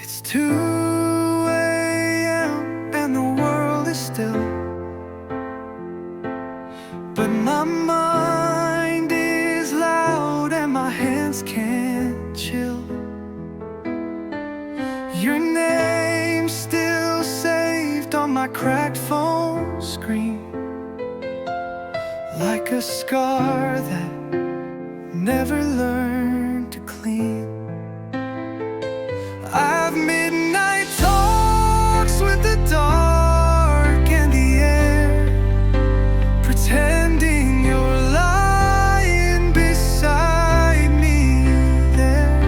It's 2 a.m. and the world is still, but my mind is loud and my hands can't chill. Your name's still saved on my cracked phone screen, like a scar that never learned to clean. I've midnight talks with the dark and the air, pretending you're lying beside me there.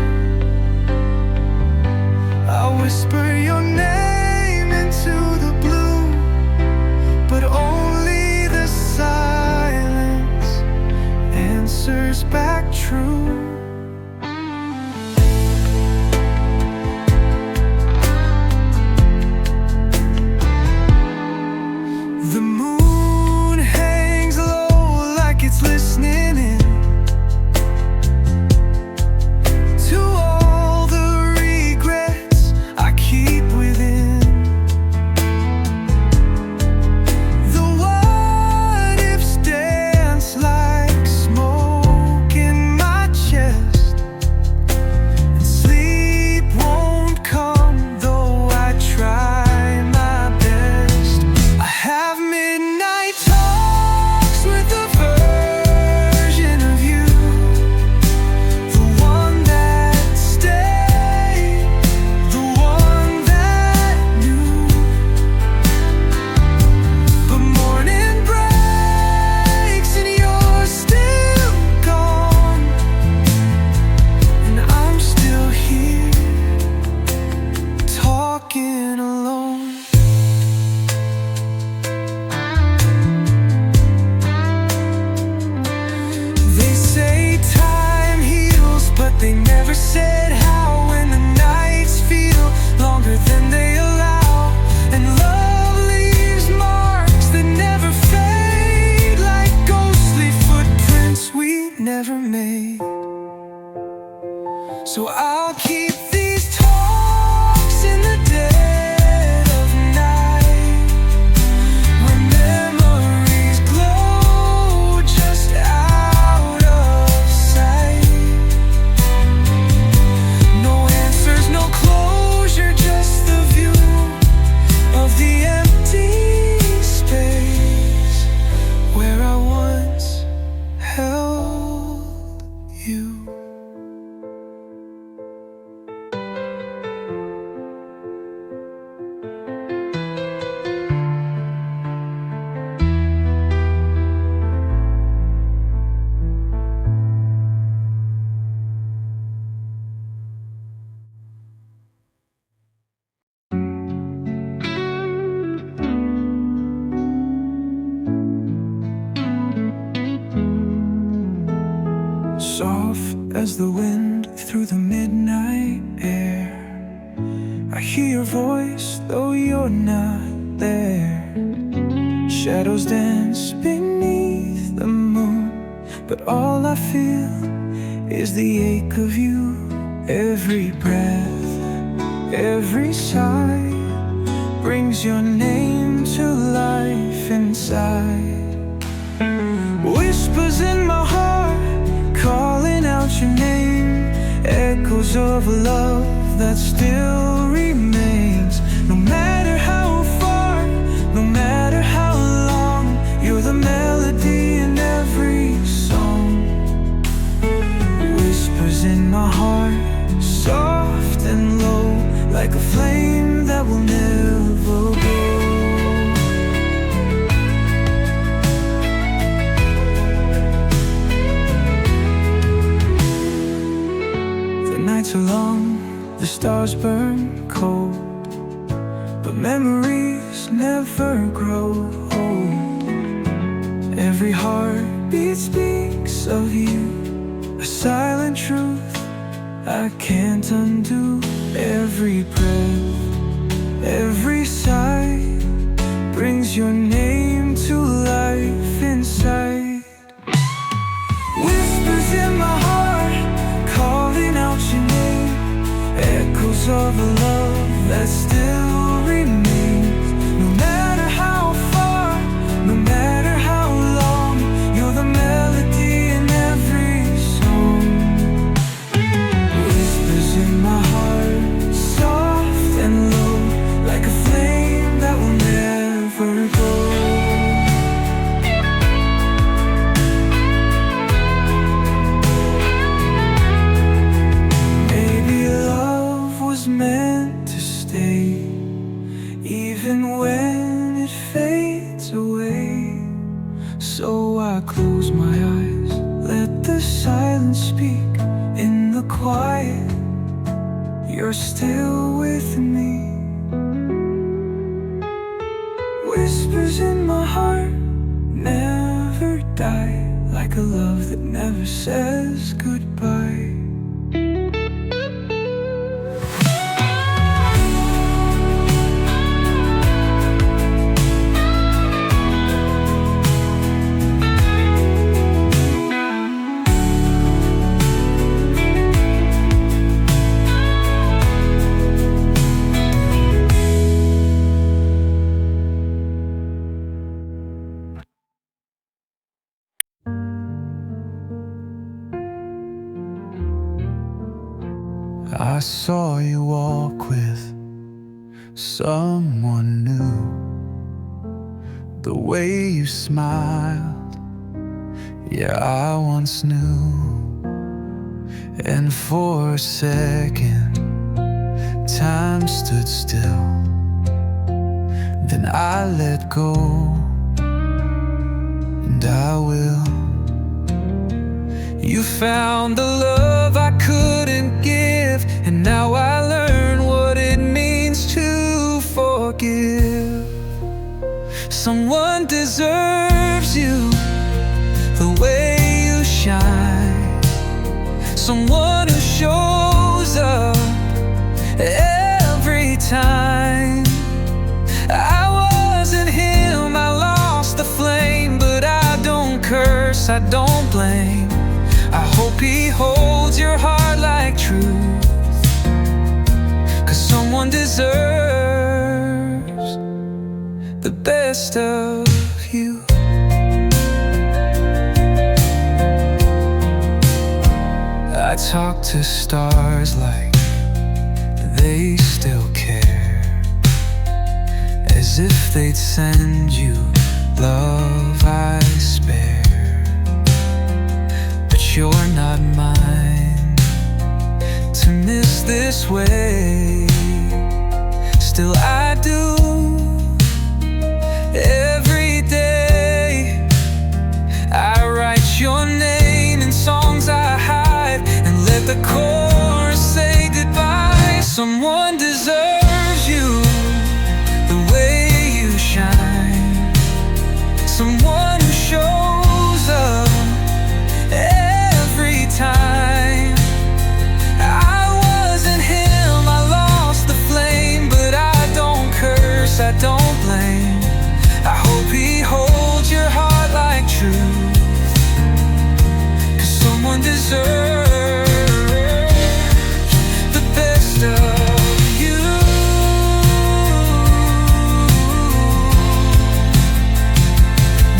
I whisper your name into the blue, but only the silence answers back true. The moon hangs low like it's listening in to all the regrets I keep within. The what ifs dance like smoke in my chest, and sleep won't come though I try my best. I have midnight talks with a version of you, the one that stayed, the one that knew. But morning breaks and you're still gone, and I'm still here, talking alone. They say time heals, but they never said how. When the nights feel longer than they allow, and love leaves marks that never fade, like ghostly footprints we never made. So I'll keep these talks in the dead of night, where memories glow just out of sight. No answers, no closure, just the view of the empty space where I once held you. Soft as the wind through the midnight air, I hear your voice though you're not there. Shadows dance beneath the moon, but all I feel is the ache of you. Every breath, every sigh brings your name to life inside. Whispers in my heart, calling out your name, echoes of a love that still remains. No matter how far, no matter how long, you're the melody in every song. Whispers in my heart, soft and low, like a flame that will never go. Nights are long, the stars burn cold, but memories never grow old. Every heartbeat speaks of you, a silent truth I can't undo. Every breath, every sigh brings your name to life inside. Whispers in my heart, calling out your name, echoes of a love that still remains. No matter how far, no matter how long, you're the melody in every song. Whispers in my heart, soft and low, like a flame that will never go. Meant to stay, even when it fades away. So I close my eyes, let the silence speak. In the quiet, you're still with me. Whispers in my heart never die, like a love that never says goodbye. I saw you walk with someone new. The way you smiled, yeah, I once knew. And for a second, time stood still. Then I let go, and I will. You found the love I couldn't give, and now I learn what it means to forgive. Someone deserves you the way you shine, someone who shows up every time. I wasn't him, I lost the flame, but I don't curse, I don't blame. I hope he holds your heart like truth, 'cause someone deserves the best of you. I talk to stars like they still care, as if they'd send you love I spare. You're not mine to miss this way. Still I do, every day. I write your name in songs I hide, and let the chorus say goodbye. Someone deserves you the way you shine, someone who shows up every time. I wasn't him, I lost the flame, but I don't curse, I don't blame. I hope he holds your heart like truth, 'cause someone deserves the best of you.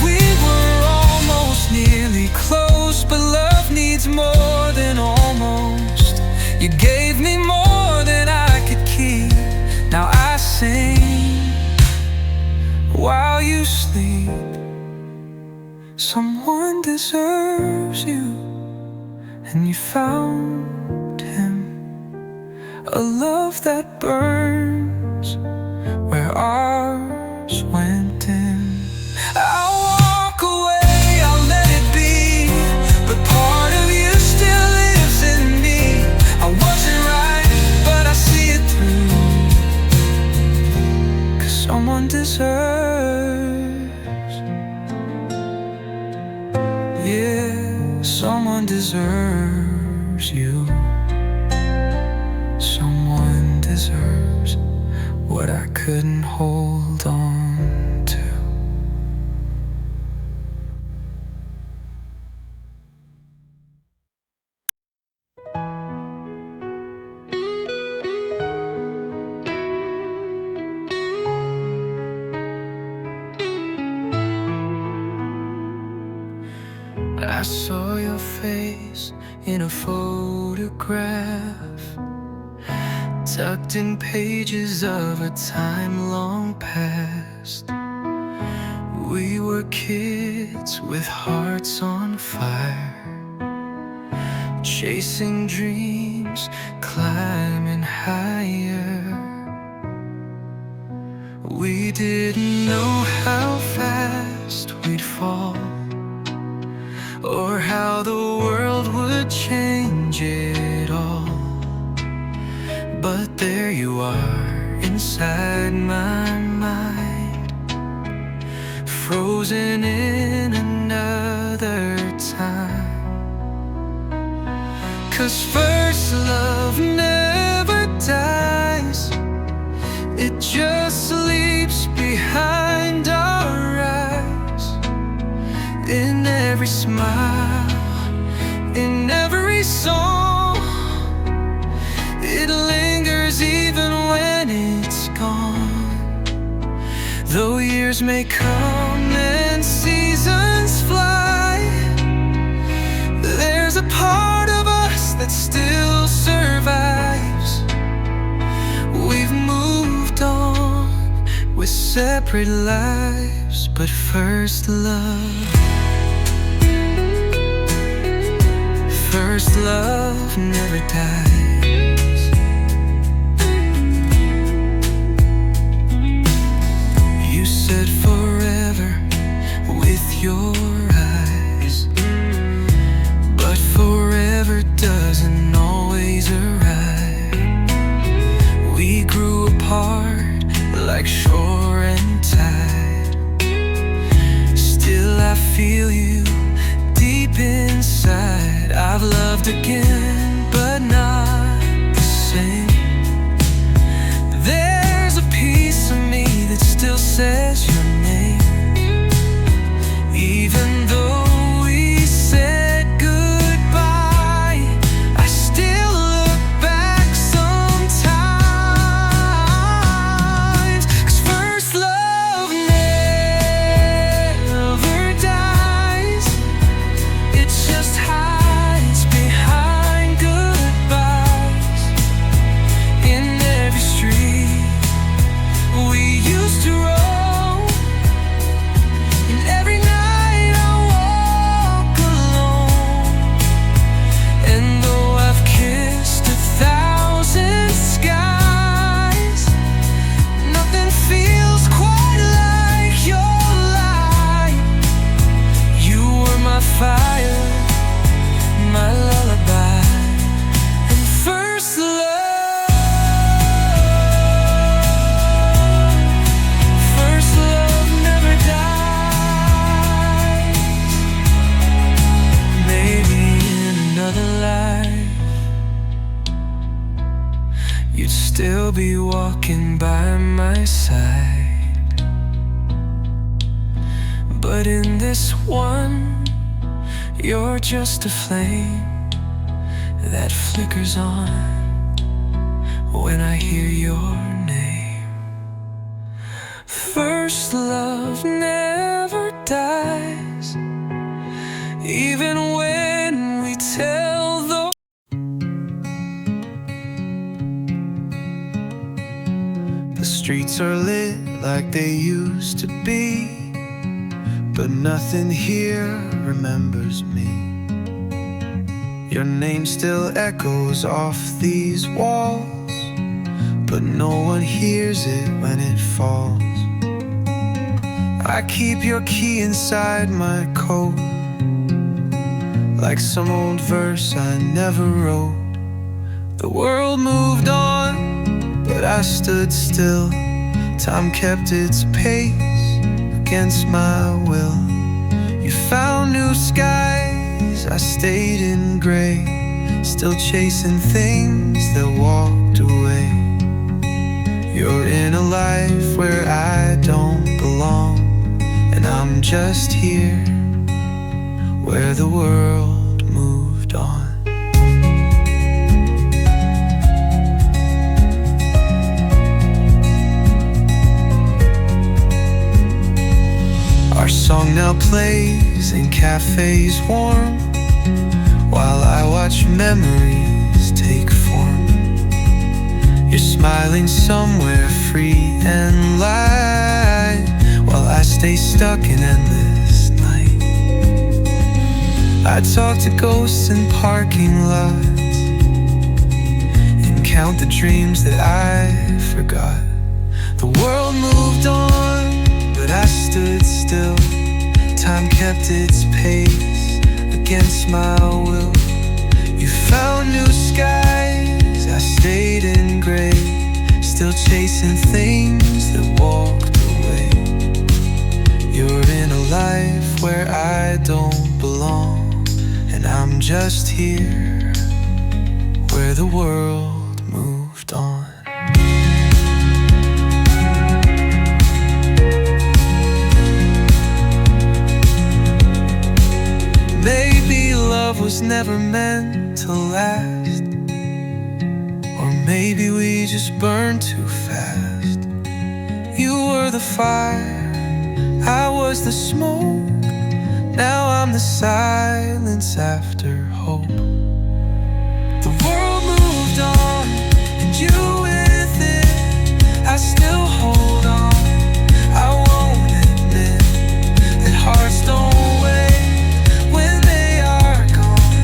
We were almost nearly close, but love needs more than almost. You gave me more than I could keep. Now I sing while you sleep. Someone deserves you, and you found him. A love that burns where ours went in. I'll walk away, I'll let it be, but part of you still lives in me. I wasn't right, but I see it through, 'cause someone deserves, yeah, someone deserves you. Someone deserves what I couldn't hold on to. I saw your face in a photograph, tucked in pages of a time long past. We were kids with hearts on fire, chasing dreams, climbing higher. We didn't know how fast we'd fall, or how the world would change it all. But there you are inside my mind, frozen in another time. 'Cause first love never dies, it just sleeps behind our eyes. In every smile, in every song, it lingers even when it's gone. Though years may come and seasons fly, there's a part of us that still survives. We've moved on with separate lives, but first love, first love never dies. You said forever with your eyes, but forever doesn't always arrive. We grew apart like shore and tide. Still I feel you deep inside. I've loved again, but not the same. There's a piece of me that still says your name, even though we said goodbye. I still look back sometimes, 'cause first love never dies, it just hides behind goodbyes. In every street we used to roam, and every night I walk alone. And though I've kissed 1,000 skies, nothing feels quite like your light. You were my fire, my lullaby, and first love, first love never dies. Maybe in another life you'd still be walking by my side, but in this one, you're just a flame that flickers on when I hear your name. First love never dies, even when we tell the streets are lit like they used to be, but nothing here remembers me. Your name still echoes off these walls, but no one hears it when it falls. I keep your key inside my coat, like some old verse I never wrote. The world moved on, but I stood still. Time kept its pace against my will. You found new skies, I stayed in gray, still chasing things that walked away. You're in a life where I don't belong, and I'm just here where the world moved on. Our song song now plays in cafes warm, while I watch memories take form. You're smiling somewhere free and light, while I stay stuck in endless night. I talk to ghosts in parking lots and count the dreams that I forgot. The world moved on, but I stood still. Time kept its pace against my will. You found new skies, I stayed in gray, still chasing things that walked away. You're in a life where I don't belong, and I'm just here where the world moved on. Maybe love was never meant to last, or maybe we just burned too fast. You were the fire, I was the smoke. Now I'm the silence after hope. The world moved on, and you with it. I still hold on. I won't admit that hearts don't wait when they are gone,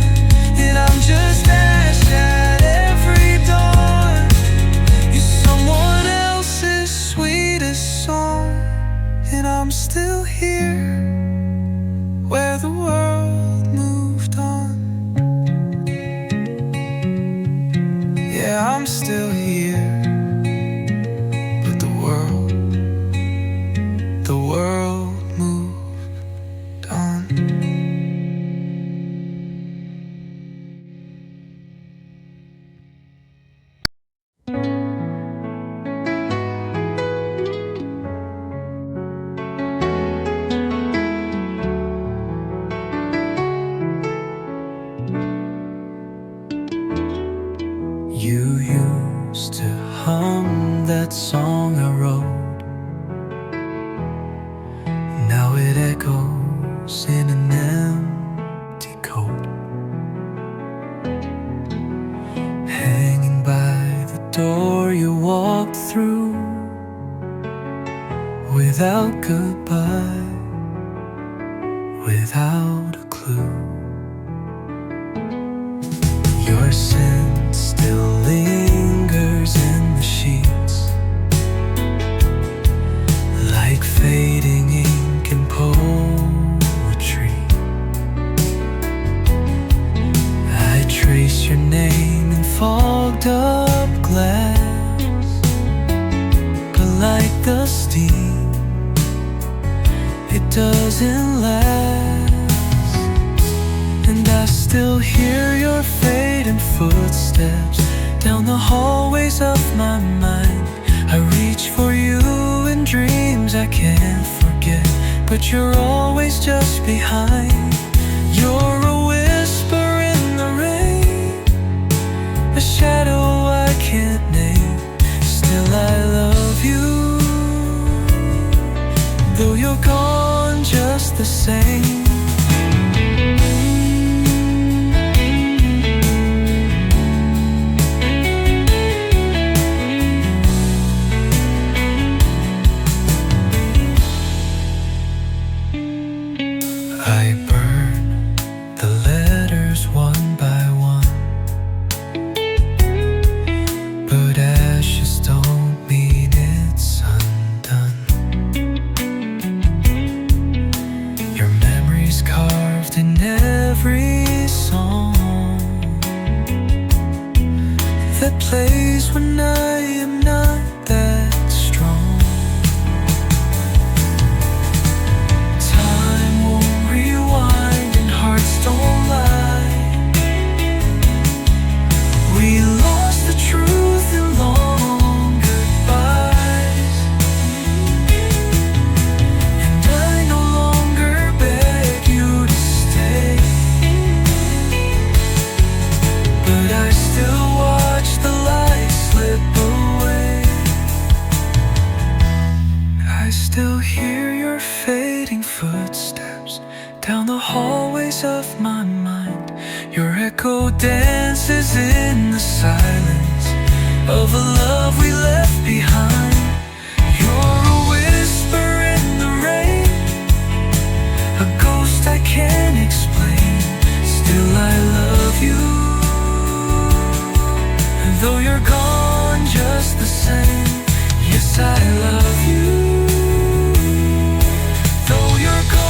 and I'm just ash at every dawn. You're someone else's sweetest song, and I'm still here where the world moved on. Yeah, I'm still here, but the world moved on. You used to hum that song I wrote. Now it echoes in an empty coat, hanging by the door you walked through without goodbye, without a clue. Your scent still lingers in the sheets, like fading ink in poetry. I trace your name in fogged up glass, but like the steam, it doesn't last. And I still hear your fading footsteps down the hallways of my mind. I reach for you in dreams I can't forget, but you're always just behind. You're a whisper in the rain, a shadow I can't name. Still I love you, though you're gone just the same. I burn the letters one by one, but ashes don't mean it's undone. Your memory's carved in every song that plays when I am not that strong. Don't lie. We lost the truth in long goodbyes, and I no longer beg you to stay, but I still watch the light slip away. I still hear your face fading footsteps down the hallways of my mind. Your echo dances in the silence of a love we left behind. You're a whisper in the rain, a ghost I can't explain. Still I love you, and though you're gone just the same. Yes, I love you, though you're gone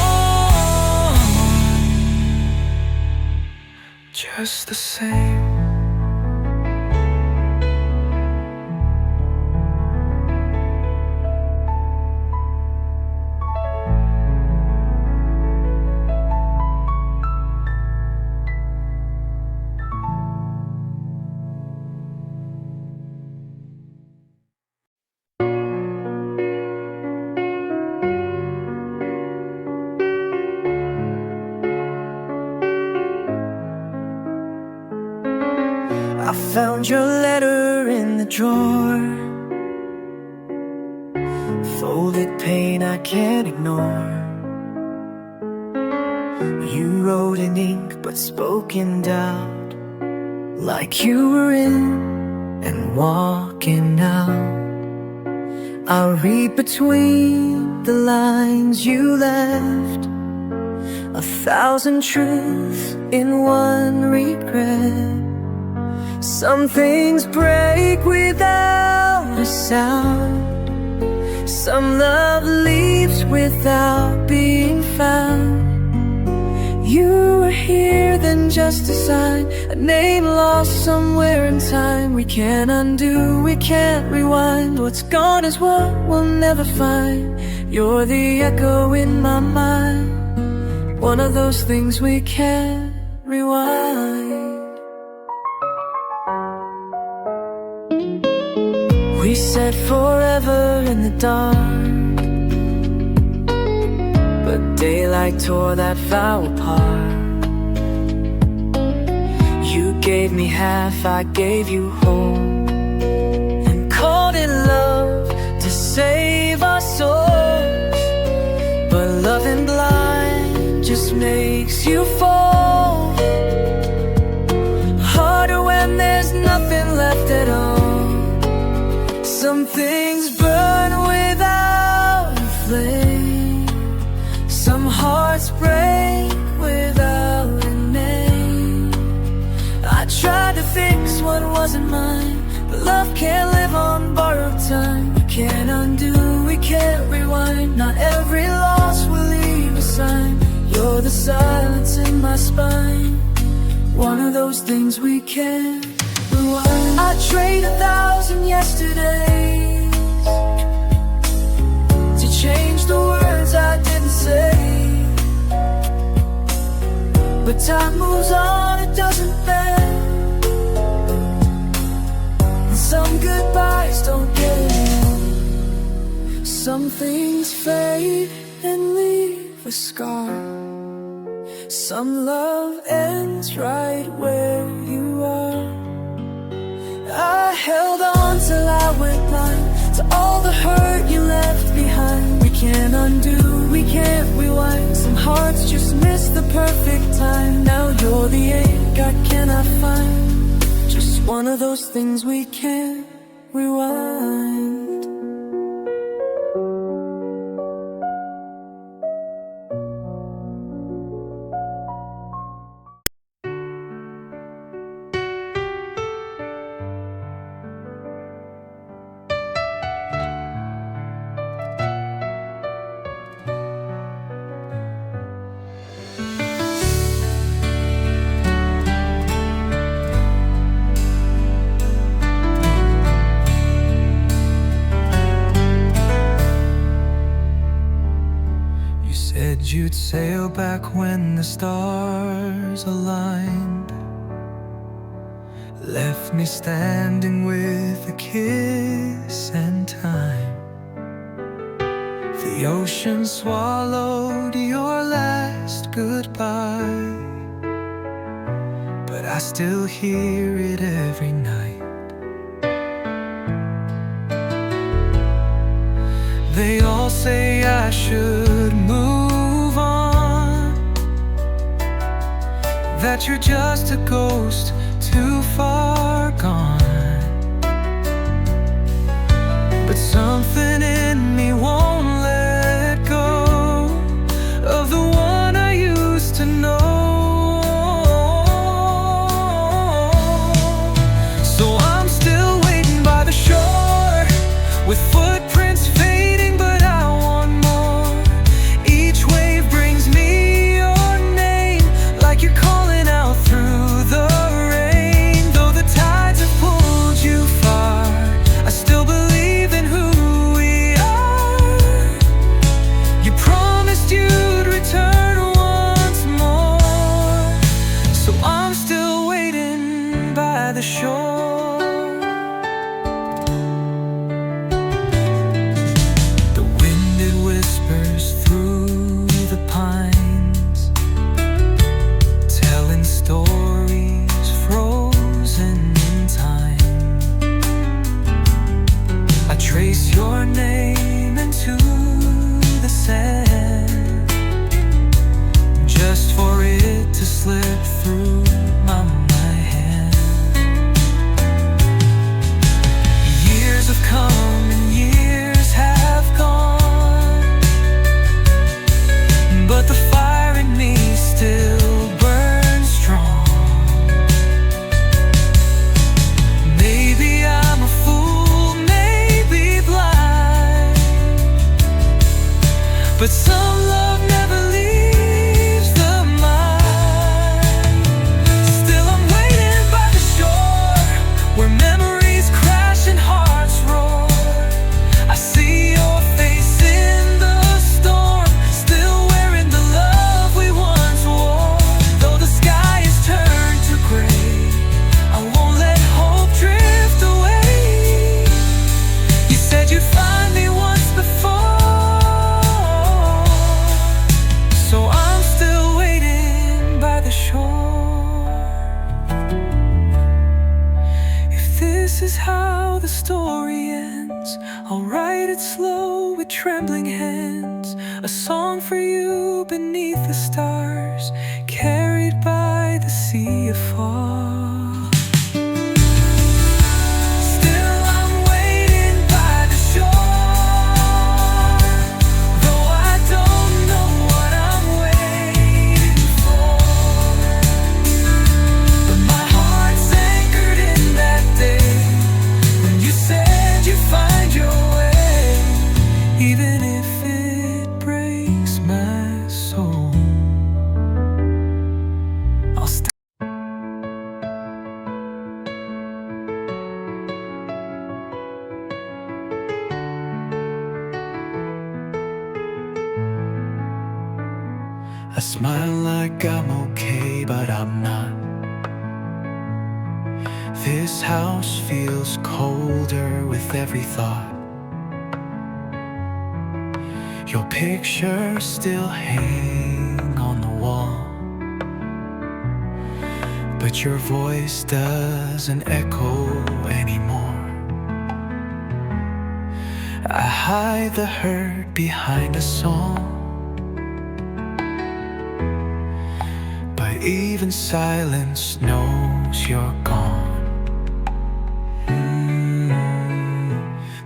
just the same. I found your letter in the drawer, folded pain I can't ignore. You wrote in ink but spoke in doubt, like you were in and walking out. I read between the lines you left, 1,000 truths in one regret. Some things break without a sound, some love leaves without being found. You were here, then just a sign, a name lost somewhere in time. We can't undo, we can't rewind. What's gone is what we'll never find. You're the echo in my mind, one of those things we can't rewind. We said forever in the dark, but daylight tore that vow apart. You gave me half, I gave you whole, and called it love to save our souls. But loving blind just makes you fall, harder when there's nothing left at all. Some things burn without a flame, some hearts break without a name. I tried to fix what wasn't mine, but love can't live on borrowed time. We can't undo, we can't rewind. Not every loss will leave a sign. You're the silence in my spine, one of those things we can't rewind. I trade 1,000 yesterdays to change the words I didn't say, but time moves on, it doesn't bend, and some goodbyes don't get end. Some things fade and leave a scar, some love ends right where you are. I held on till I went blind to all the hurt you left behind. We can't undo, we can't rewind. Some hearts just miss the perfect time. Now you're the ache I cannot find, just one of those things we can't rewind. You'd sail back when the stars aligned, left me standing with a kiss and time. The ocean swallowed your last goodbye, but I still hear it every night. They all say I should move that you're just a ghost too far gone. But something in me won't let go of the one I used to know. So I'm still waiting by the shore, with footprints fading, but I want more. Each wave brings me your name, like you're calling out through the rain. Though the tides have pulled you far, I still believe in who we are. You promised you'd return once more, so I'm still waiting by the shore. Through the pines, telling stories frozen in time. I trace your name into the sand, just for it to slip through my hand. Years have come and years have gone, but the fire in me still burns strong. Maybe I'm a fool, maybe blind, but some love never leaves the mind. Still I'm waiting by the shore, where memories crash and hearts roar. I see your face in the storm, still wearing the love we once wore. Though the sky is turned to gray, I won't let hope drift away. You said you'd find me once before, so I'm still waiting by the shore. If this is how the story ends, I'll write it slow with trembling hands, a song for you beneath the stars, carried by the sea afar. Still I'm waiting by the shore, though I don't know what I'm waiting for. But my heart's anchored in that day when you said you'd find your way, even if it breaks my soul. I'll stay. I smile like I'm okay, but I'm not. This house feels colder with every thought. Your picture still hang on the wall, but your voice doesn't echo anymore. I hide the hurt behind a song, but even silence knows you're gone.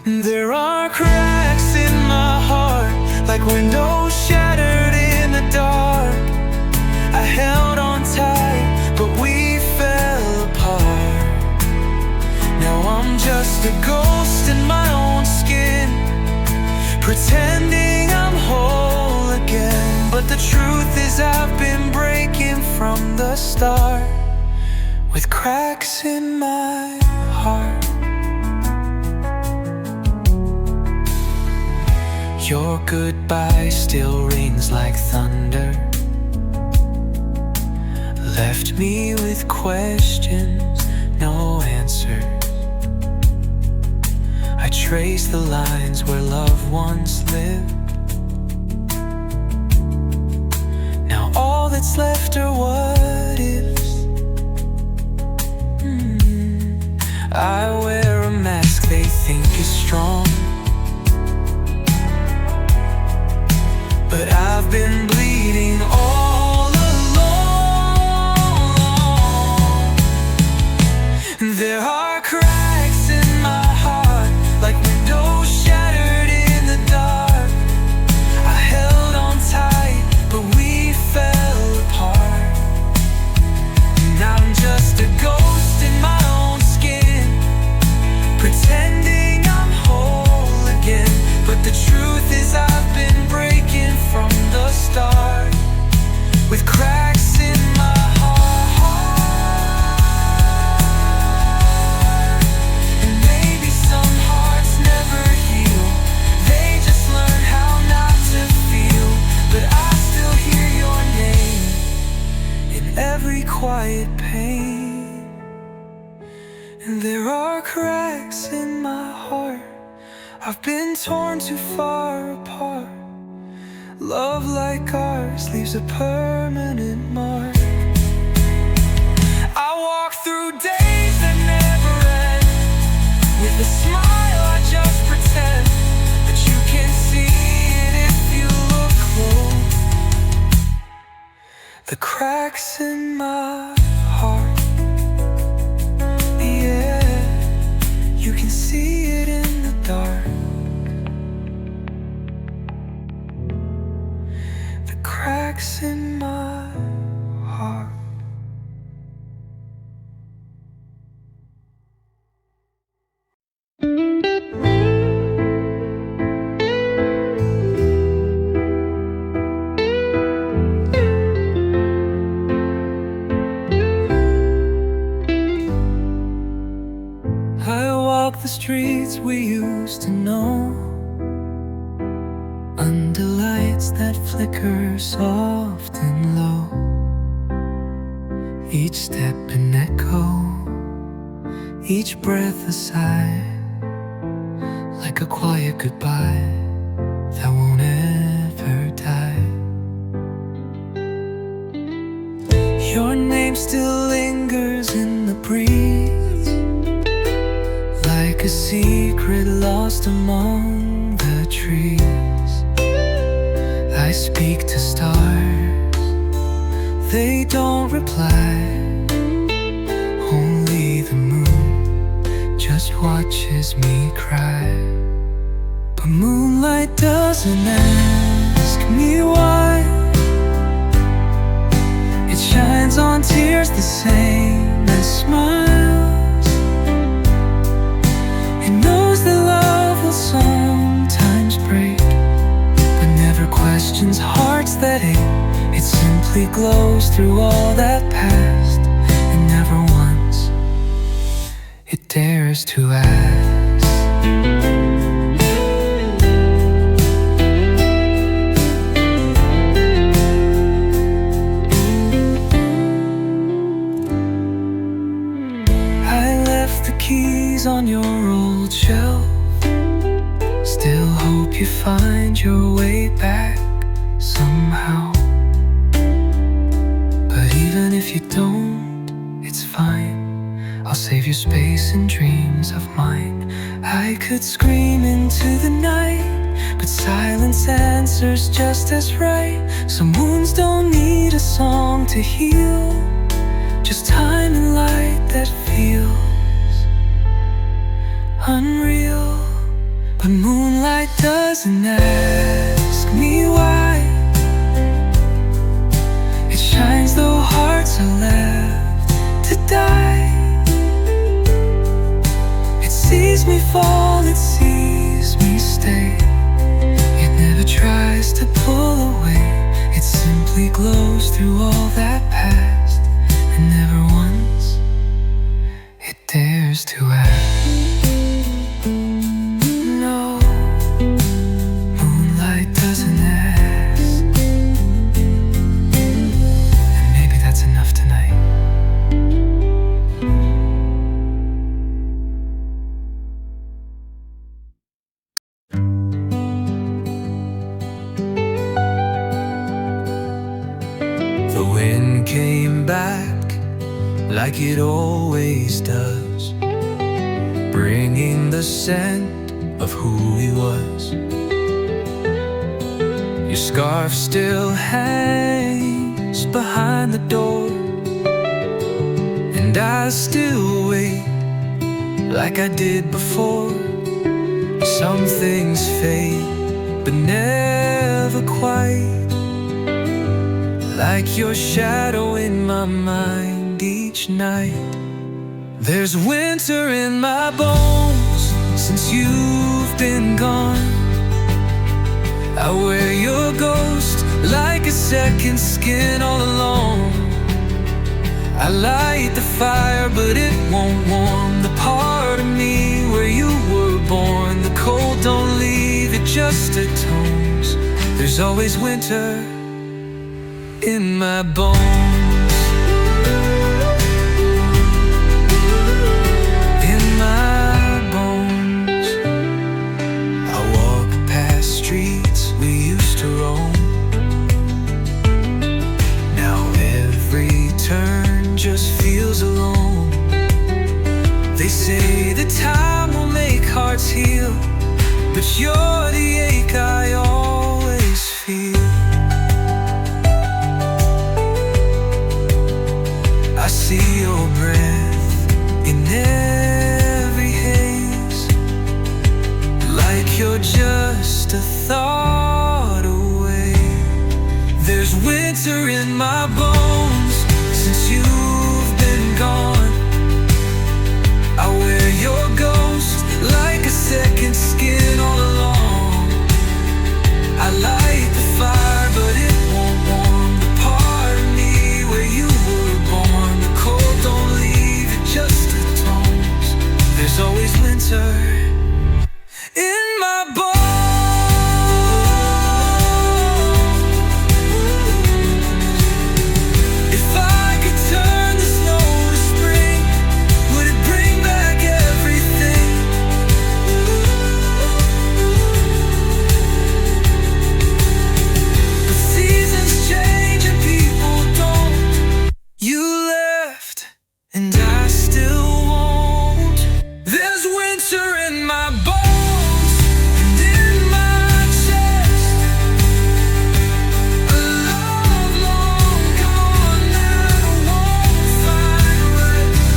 There are cracks in my heart, like windows shattered in the dark. I held on tight, but we fell apart. Now I'm just a ghost in my own skin, pretending I'm whole again. But the truth is I've been breaking from the start, with cracks in my heart. Your goodbye still rings like thunder, left me with questions, no answers. I trace the lines where love once lived. Now all that's left are what ifs. I wear a mask they think is strong, but I've been bleeding all along. I've been torn too far apart. Love like ours leaves a permanent mark. I walk through days that never end. With a smile I just pretend that you can see it if you look close. The cracks in my heart, yeah, you can see it in the dark. The cracks in my heart. I walk the streets we used to know, under lights that flicker soft and low. Each step an echo, each breath a sigh, like a quiet goodbye that won't ever die. Your name still lingers in the breeze, like a secret lost among the trees. I speak to stars, they don't reply. Only the moon just watches me cry. But moonlight doesn't ask me why. It shines on tears the same as smiles. It knows that love will sometimes break, but never questions hearts that ache. It simply glows through all that past, and never once it dares to ask. I left the keys on your old shelf. Still hope you find your way back somehow. But even if you don't, it's fine. I'll save your space in dreams of mine. I could scream into the night, but silence answers just as right. Some wounds don't need a song to heal, just time and light that feels unreal. But moonlight doesn't ask me why. It shines though hearts are left to die. It sees me fall, it sees me stay. It never tries to pull away. It simply glows through all that past, and never once it dares to ask. No, moonlight doesn't ask. And maybe that's enough tonight. The wind came back like it always does, bringing the scent of who he was. Your scarf still hangs behind the door, and I still wait like I did before. Some things fade, but never quite, like your shadow in my mind each night. There's winter in my bones since you've been gone. I wear your ghost like a second skin all alone. I light the fire, but it won't warm the part of me where you were born. The cold don't leave, it just atones. There's always winter in my bones. In my bones. but you're the ache I always feel. I see your breath in every haze, like you're just a thought away. There's winter in my bones since you've been gone. I wear your ghost like a second skin all along. I light the fire, but it won't warm the part of me where you were born. The cold don't leave, it just atones. There's always winter in my bones. If I could turn the snow to spring, would it bring back everything? But seasons change and people don't. You left and I still won't. There's winter in my bones and in my chest, a love long gone that won't find rest.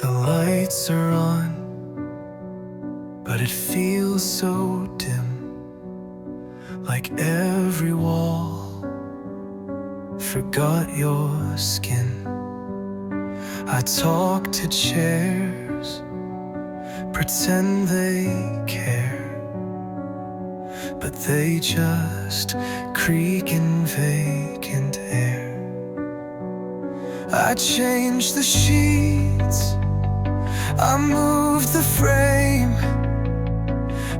The lights are on, but it feels so dim, like every wall forgot your skin. I talk to chairs, pretend they care, but they just creak in vacant air. I change the sheets, I move the frame,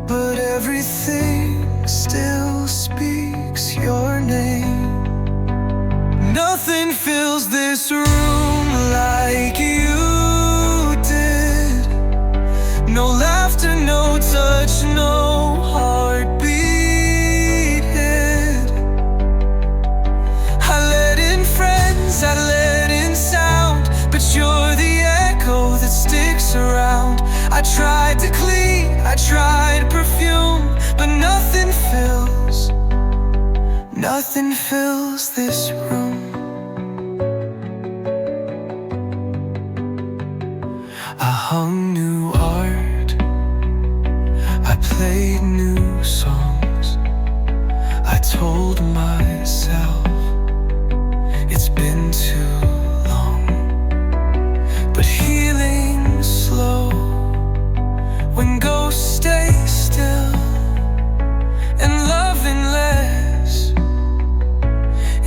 but everything still speaks your name. Nothing fills this room like you did. No laughter, no touch, no heartbeat hid. I let in friends, I let in sound, but you're the echo that sticks around. I tried to clean, I tried perfume, but nothing fills this room. I hung new art, I played new songs. I told myself it's been too long, but healing's slow when ghosts stay still, and loving less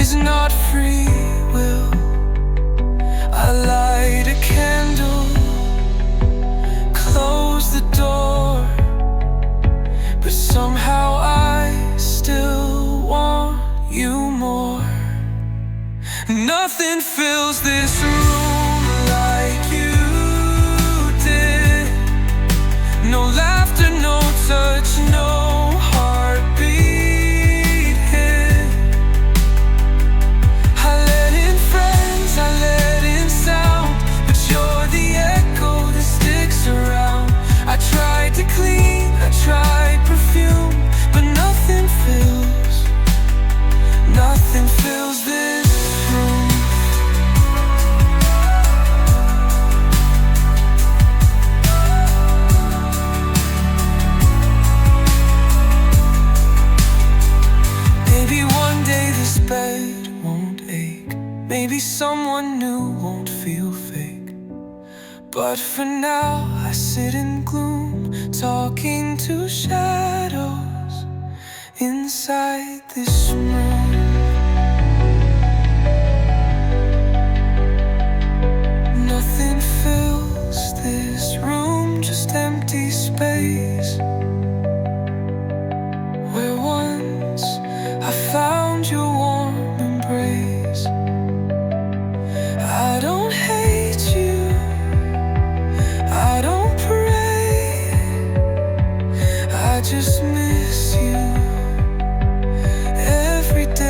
is not free will. I light a candle, close the door, but somehow I still want you more. Nothing fills this room like you did. No laughter, no touch, no heartbeat hid. I let in friends, I let in sound, but you're the echo that sticks around. I tried to clean, I tried perfume, but nothing fills this room. Maybe one day this bed won't ache, maybe someone new won't feel fake, but for now I sit in gloom, talking to shadows inside this room. Nothing fills this room, just empty space, where once I found your warm embrace. I don't hate you, I don't pray, I just miss you every day.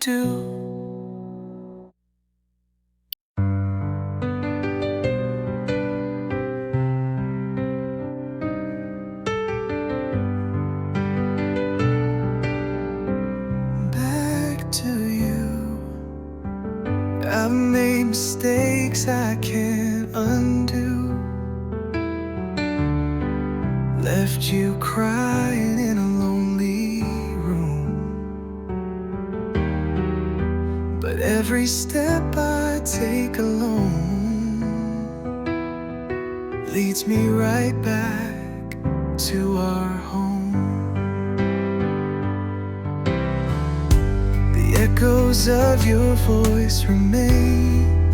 do. Back to you. I've made mistakes I can't undo. Left you crying in a lonely room. But every step I take alone leads me right back to our home. The echoes of your voice remain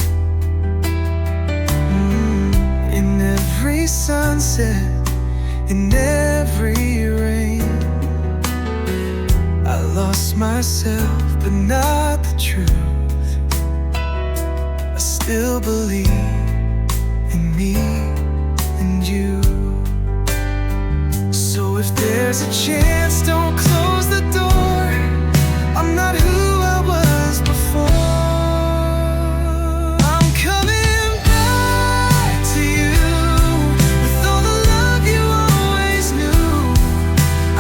in every sunset, in every rain. I lost myself, but not the truth. I still believe in me and you. So if there's a chance, don't close the door. I'm not who I was before. I'm coming back to you with all the love you always knew.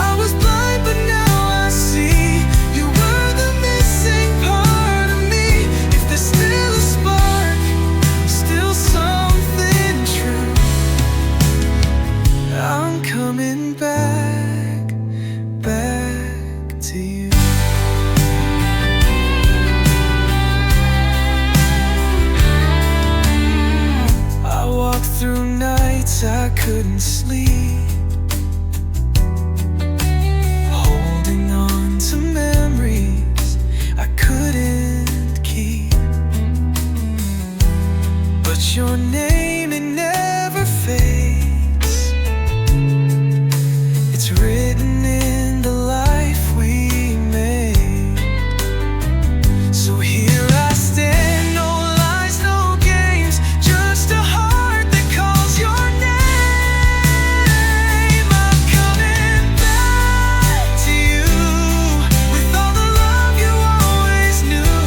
I was blind, but now I see you were the missing part of me. If there's still a spark, still something true, I'm coming back, back to you. I walked through nights I couldn't sleep, holding on to memories I couldn't keep. But your name, it never fades. It's written in the life we made. So here I stand, no lies, no games, just a heart that calls your name. I'm coming back to you with all the love you always knew.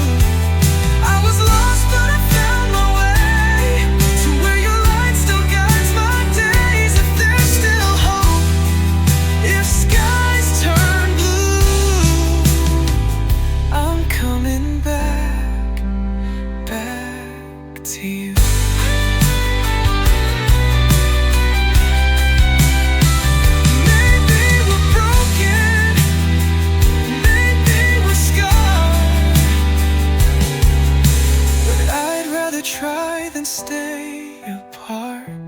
I was lost, but I found my way to where your light still guides my days. If there's still hope, if skies turn blue, I'm coming back, back to you. Maybe we're broken, maybe we're scarred, but I'd rather try than stay apart.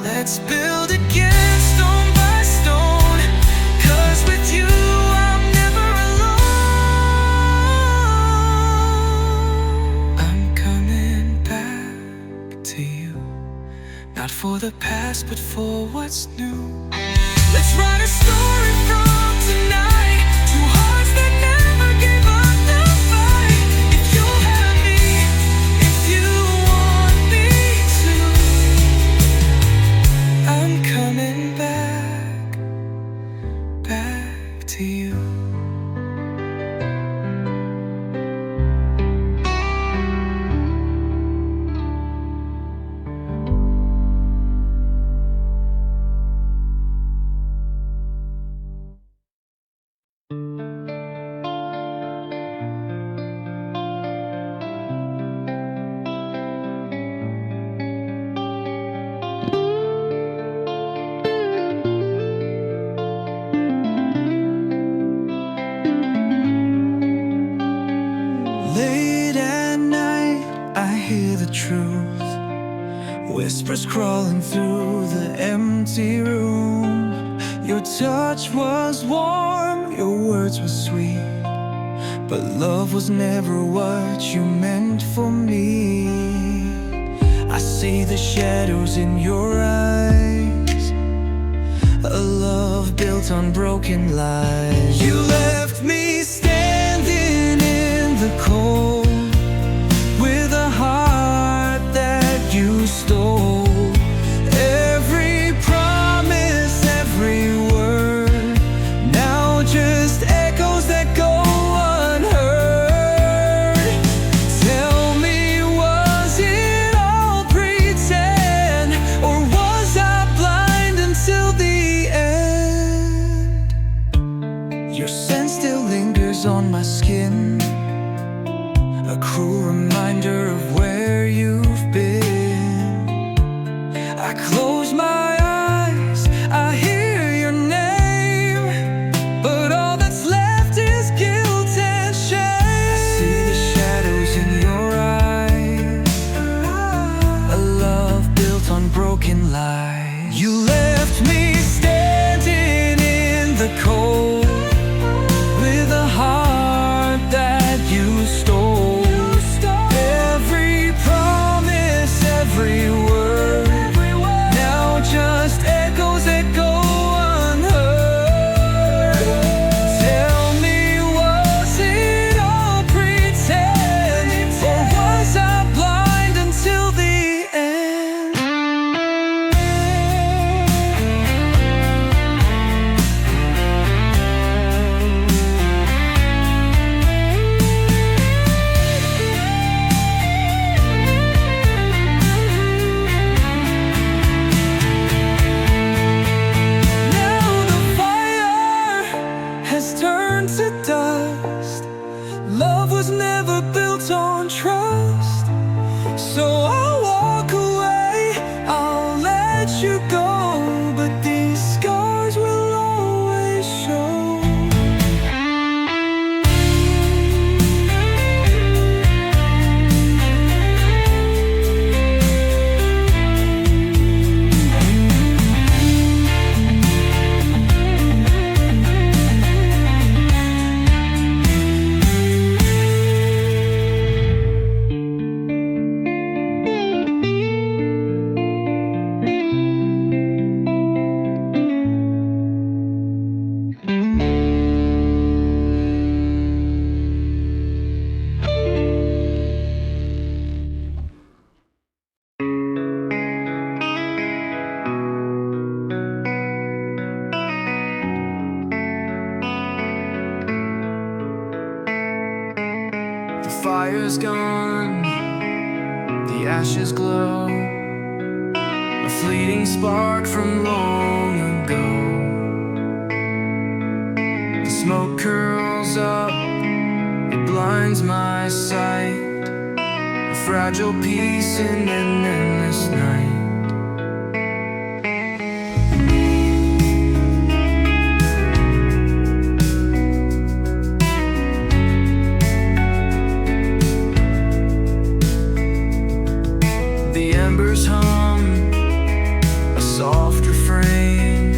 Let's build again, stone by stone, 'cause with you I'm never alone. I'm coming back to you, not for the past, but for what's new. Let's write a story from tonight, two hearts that never gave up the fight. If you'll have me, if you want me to, I'm coming back, back to you. Late at night, I hear the truth, whispers crawling through the empty room. Your touch was warm, your words were sweet, but love was never what you meant for me. I see the shadows in your eyes, a love built on broken lies. You left me standing in the cold with a heart that you stole. Every promise, every word, now just echoes that go close my eyes, I hear your name, but all that's left is guilt and shame. I see the shadows in your eyes, a love built on broken lies. You left me standing in the cold, with a heart that you stole. Every promise, every word, now just echoes that go unheard. Tell me, was it all pretend, or was I blind until the end? Now the fire has turned to dust. Love was never built on trust. So I'll walk away, I'll let you go, but these scars will always show. The fire's gone, the ashes glow, a fleeting spark from long ago. The smoke curls up, it blinds my sight, a fragile piece in an endless night. The embers hum, a soft refrain,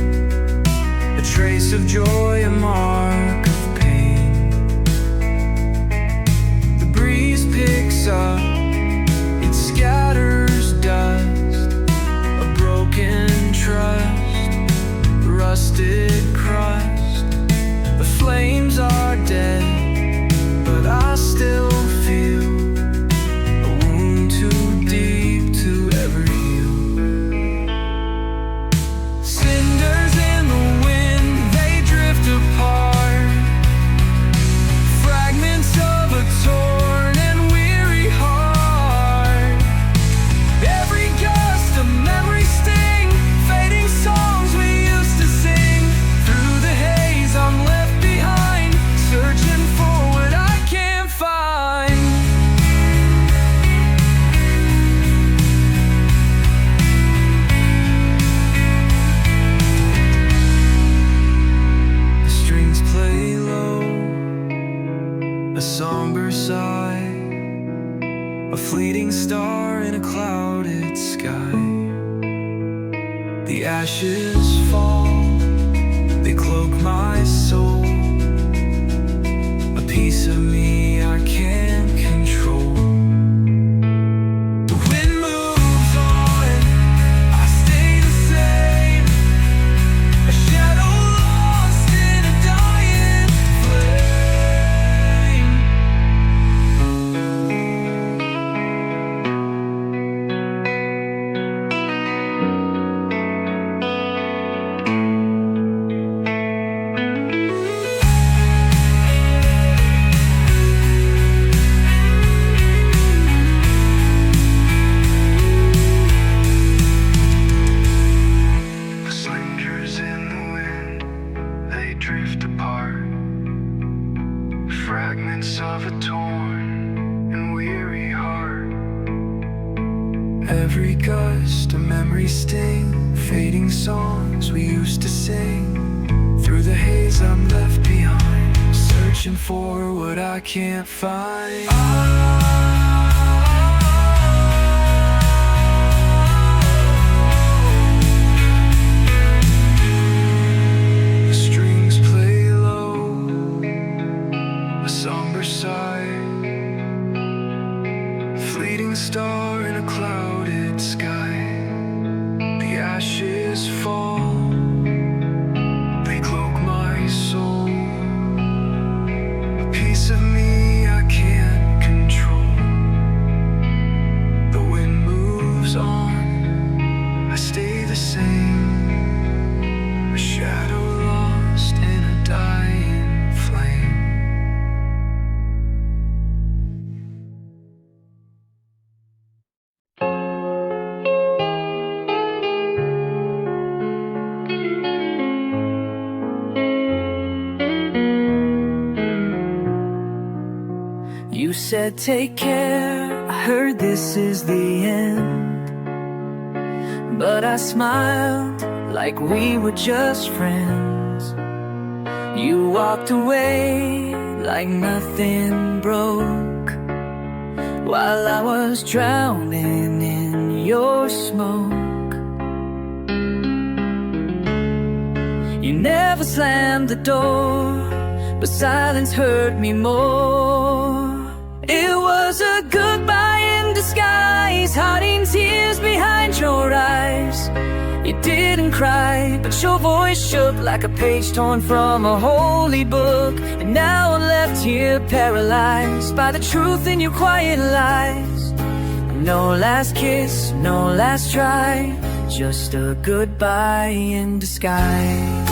a trace of joy, a mark of pain. The breeze picks up, it scatters dust, a broken trust, rusted crust. The flames are dead, but I still feel a wound too deep to ever heal. Cinders in the wind, they drift apart, fragments of a torn and weary heart. Every gust a memory sting, fading songs we used to sing. Through the haze I'm left behind, searching for what I can't find. The strings play low, a somber sigh, a fleeting star in a clouded sky. The ashes fall, they cloak my soul, a piece of me I can't control. The wind moves on, I stay the same, a shadow lost in a dying flame. fragments of a torn and weary heart. Every gust a memory sting, songs we used to sing. Through the haze I'm left behind, searching for what I can't find. The strings play low, a somber sigh, fleeting star in a clouded sky. The ashes fall, they cloak my soul. A piece of me I can't control. The wind moves on, I stay the same. A shadow lost in a dying flame. You said take care, I heard this is the end. But I smiled like we were just friends. You walked away like nothing broke, while I was drowning in your smoke. You never slammed the door, but silence hurt me more. It was a goodbye in disguise, hiding tears behind your eyes. You didn't cry, but your voice shook like a page torn from a holy book. And now I'm left here paralyzed by the truth in your quiet lies. No last kiss, no last try, just a goodbye in disguise.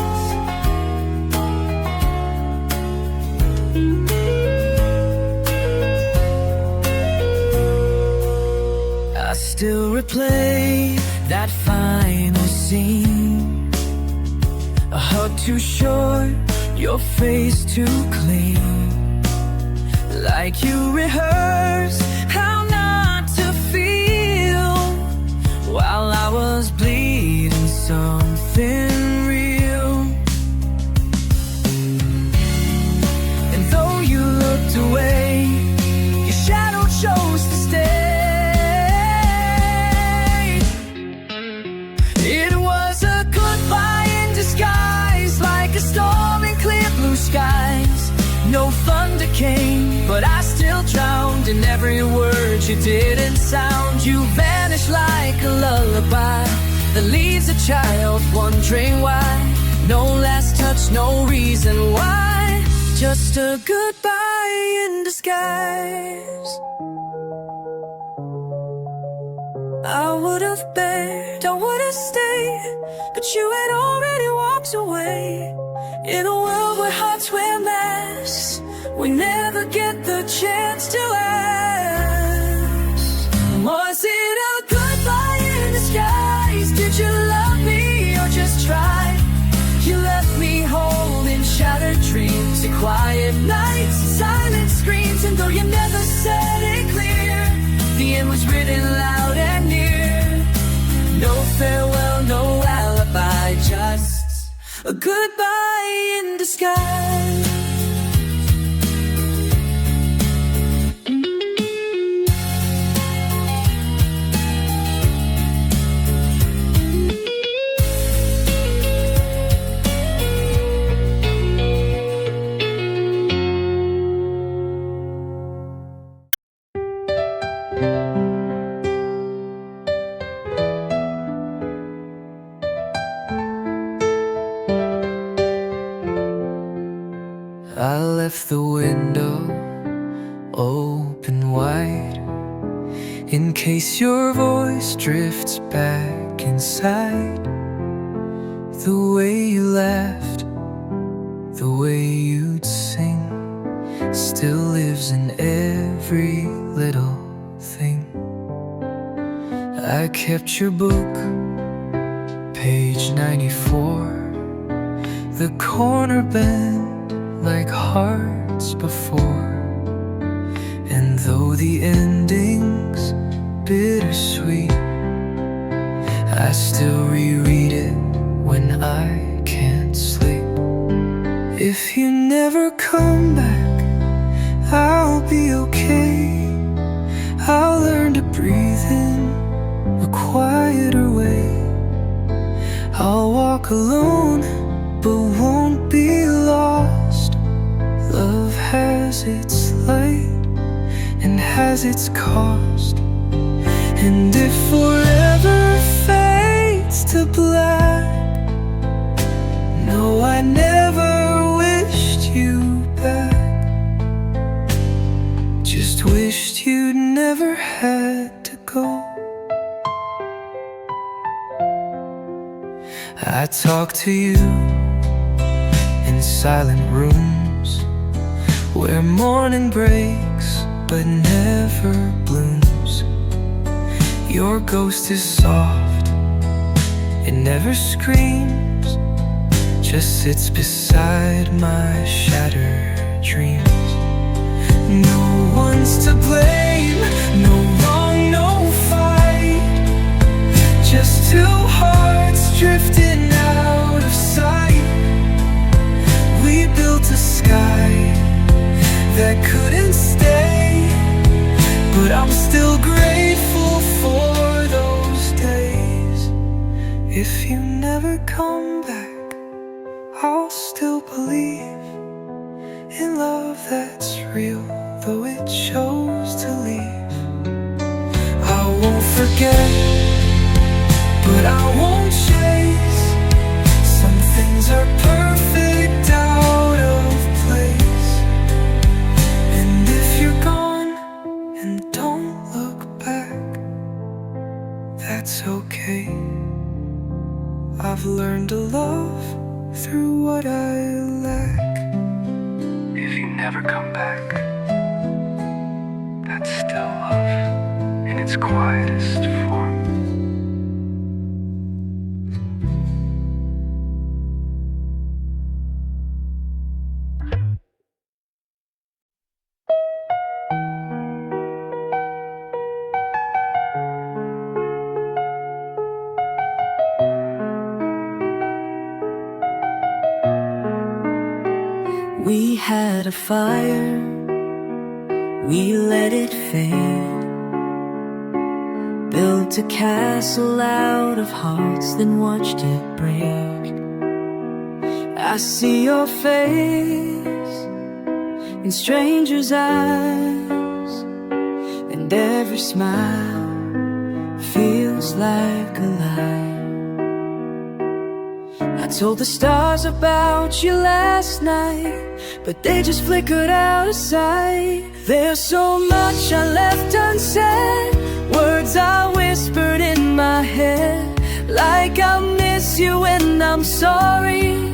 I still replay that final scene. A hug too short, your face too clean. Like you rehearsed how not to feel, while I was bleeding something real. And though you looked away, your shadow chose to stay. A storm in clear blue skies. No thunder came, but I still drowned in every word you didn't sound. You vanished like a lullaby that leaves a child wondering why. No last touch, no reason why, just a goodbye in disguise. I would've begged, I would've stayed, but you had already walked away. In a world where hearts wear masks, we never get the chance to ask. Was it a goodbye in disguise? Did you love me or just try? You left me holding shattered dreams and quiet nights and silent screams. And though you never said it clear, the end was written loud and near. No farewell, no alibi, just a goodbye in disguise. I left the window open wide, in case your voice drifts back inside. The way you laughed, the way you'd sing, still lives in every little thing. I kept your book, page 94, the corner bent like hearts before. And though the ending's bittersweet, I still reread it never come back, I'll be okay. I'll learn to breathe in a quieter way. I'll walk alone, but won't be lost. Love has its light and has its cost. And if forever fades to black, no, I never wished you back. Just wished you'd never had to go. I talk to you in silent rooms where morning breaks but never blooms. Your ghost is soft, it never screams, just sits beside my shattered dreams. No one's to blame, no wrong, no fight, just two hearts drifting out of sight. We built a sky that couldn't stay, but I'm still grateful for those days. If you never come back, I'll still believe in love that's real, though it chose to leave. I won't forget, but I won't chase. Some things are perfect out of place. And if you're gone and don't look back, that's okay. I've learned to love through what I lack. If you never come back, that's still love in its quietest form. We had a fire, we let it fade, built a castle out of hearts, then watched it break. I see your face in strangers' eyes, and every smile feels like a lie. I told the stars about you last night, but they just flickered out of sight. There's so much I left unsaid, words I whispered in my head, like I miss you and I'm sorry.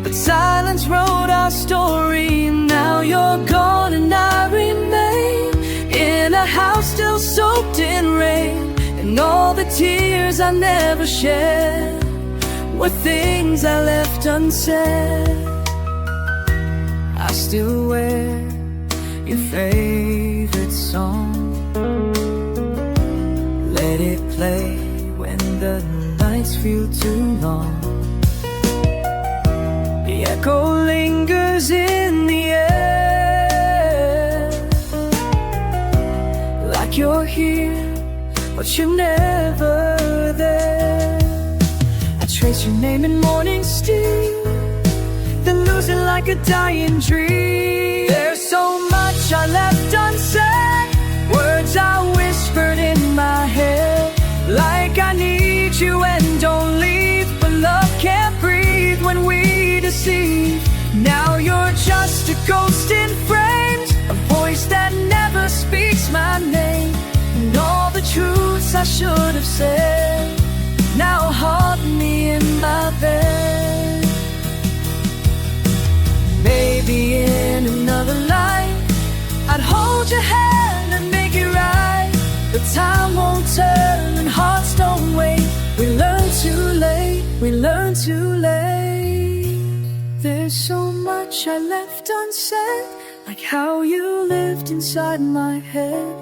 But silence wrote our story. Now you're gone and I remain in a house still soaked in rain, and all the tears I never shed were things I left unsaid. I still wear your favorite song, let it play when the nights feel too long. The echo lingers in the air, like you're here, but you're never there. I trace your name in morning steam, then lose it like a dying dream. There's so much I left unsaid, words I whispered in my head, like I need you and don't leave. But love can't breathe when we deceive. Now you're just a ghost in frames, a voice that never speaks my name, and all the truths I should have said now haunt me in my bed. Maybe in another life I'd hold your hand and make it right. But time won't turn and hearts don't wait. We learn too late, we learn too late. There's so much I left unsaid, like how you lived inside my head.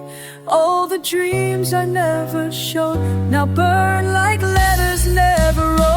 All the dreams I never showed now burn like letters never wrote.